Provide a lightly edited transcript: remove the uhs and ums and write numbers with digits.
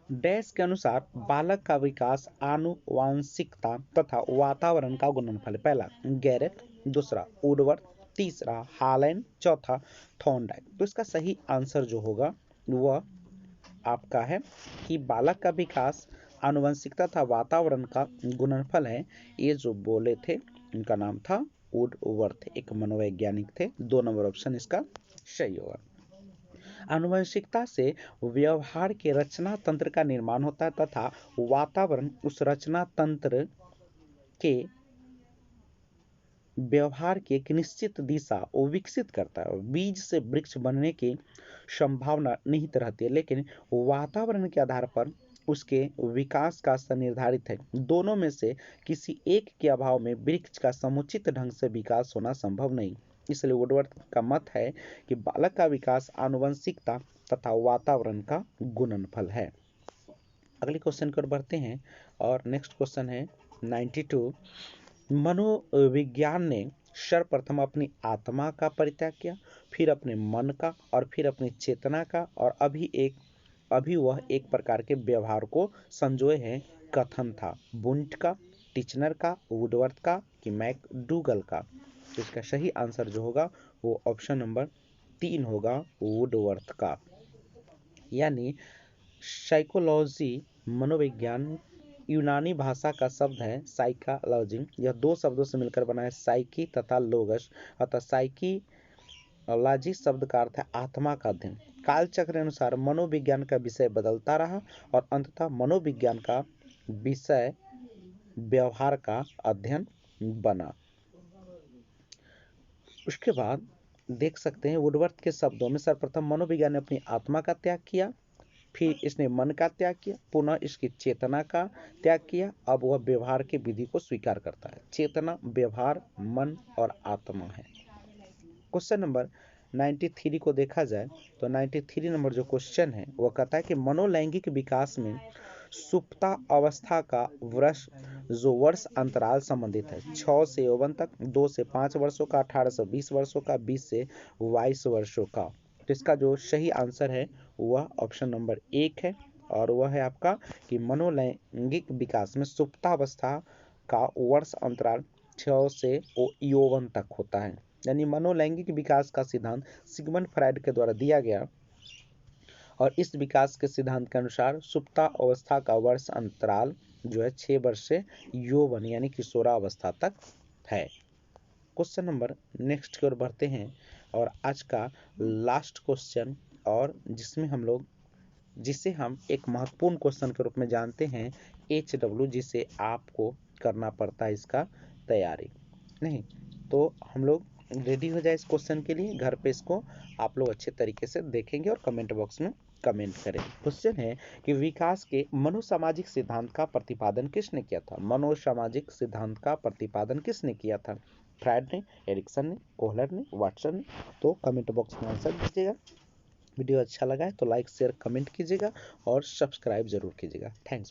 Dash के अनुसार बालक का विकास आनुवांशिकता तथा वातावरण का गुणनफल है। पहला गैरेट, दूसरा वुडवर्थ, तीसरा हालैंड, चौथा थॉर्नडाइक। तो इसका सही आंसर जो होगा वह आपका है कि बालक का विकास आनुवंशिकता तथा वातावरण का गुणनफल है। ये जो बोले थे इनका नाम था वुडवर्थ, एक मनोवैज्ञानिक थे। 2 नंबर ऑप्शन इसका सही होगा। आनुवंशिकता से व्यवहार के रचना तंत्र का निर्माण होता है तथा वातावरण उस रचना तंत्र के व्यवहार की एक निश्चित दिशा वो विकसित करता है। बीज से वृक्ष बनने की संभावना निहित रहती है, लेकिन वातावरण के आधार पर उसके विकास का स्तर निर्धारित है। दोनों में से किसी एक के अभाव में वृक्ष का समुचित ढंग से विकास होना संभव नहीं। इसलिए वुडवर्थ का मत है कि बालक का विकास आनुवंशिकता तथा वातावरण का गुणनफल है। अगले क्वेश्चन की ओर बढ़ते हैं और नेक्स्ट क्वेश्चन है 92। मनोविज्ञान ने सर्वप्रथम अपनी आत्मा का परित्याग किया, फिर अपने मन का और फिर अपनी चेतना का, और अभी वह एक प्रकार के व्यवहार को संजोए है। कथन था बुंट का, टिचनर का, वुडवर्थ का कि मैकडूगल का। तो इसका सही आंसर जो होगा वो ऑप्शन नंबर 3 होगा, वुडवर्थ का। यानी साइकोलॉजी मनोविज्ञान यूनानी भाषा का शब्द है साइकोलॉजी। यह 2 शब्दों से मिलकर बना है, साइकी तथा लोगस। अतः साइकोलॉजी शब्द का अर्थ है आत्मा का अध्ययन। कालचक्र अनुसार मनोविज्ञान का विषय बदलता रहा और अंततः मनोविज्ञान का विषय व्यवहार का अध्ययन बना। उसके बाद देख सकते हैं वुडवर्थ के शब्दों में सर्वप्रथम मनोविज्ञान ने अपनी आत्मा का त्याग किया, फिर इसने मन का त्याग किया, पुनः इसकी चेतना का त्याग किया। अब वह व्यवहार की विधि को स्वीकार करता है। चेतना, व्यवहार, मन और आत्मा है। क्वेश्चन नंबर 93 को देखा जाए तो 93 नंबर जो क्वेश्चन है वह कहता है कि मनोलैंगिक विकास में सुप्ता अवस्था का वर्ष अंतराल संबंधित है। 6 से यौवन तक, 2 से 5 वर्षों का, 18 से 20 वर्षों का, 20 से 22 वर्षों का। तो इसका जो सही आंसर है वह ऑप्शन नंबर 1 है, और वह है आपका कि मनोलैंगिक विकास में सुप्तावस्था का वर्ष अंतराल 6 से यौवन तक होता है। यानी मनोलैंगिक विकास का सिद्धांत सिगमंड फ्रायड के द्वारा दिया गया, और इस विकास के सिद्धांत के अनुसार सुप्ता अवस्था का वर्ष अंतराल जो है 6 वर्ष से यौवन यानी किशोरावस्था तक है। क्वेश्चन नंबर नेक्स्ट की ओर बढ़ते हैं और आज का लास्ट क्वेश्चन, और जिसे हम एक महत्वपूर्ण क्वेश्चन के रूप में जानते हैं HW, जिसे आपको करना पड़ता है इसका तैयारी। नहीं तो हम लोग रेडी हो जाए इस क्वेश्चन के लिए। घर पे इसको आप लोग अच्छे तरीके से देखेंगे और कमेंट बॉक्स में कमेंट करें। क्वेश्चन है कि विकास के मनोसामाजिक सिद्धांत का प्रतिपादन किसने किया था? मनोसामाजिक सिद्धांत का प्रतिपादन किसने किया था? फ्रायड ने, एरिक्सन ने, कोहलर ने, वाटसन ने? तो कमेंट बॉक्स में आंसर दीजिएगा। वीडियो अच्छा लगा है तो लाइक शेयर कमेंट कीजिएगा और सब्सक्राइब जरूर कीजिएगा। थैंक्स।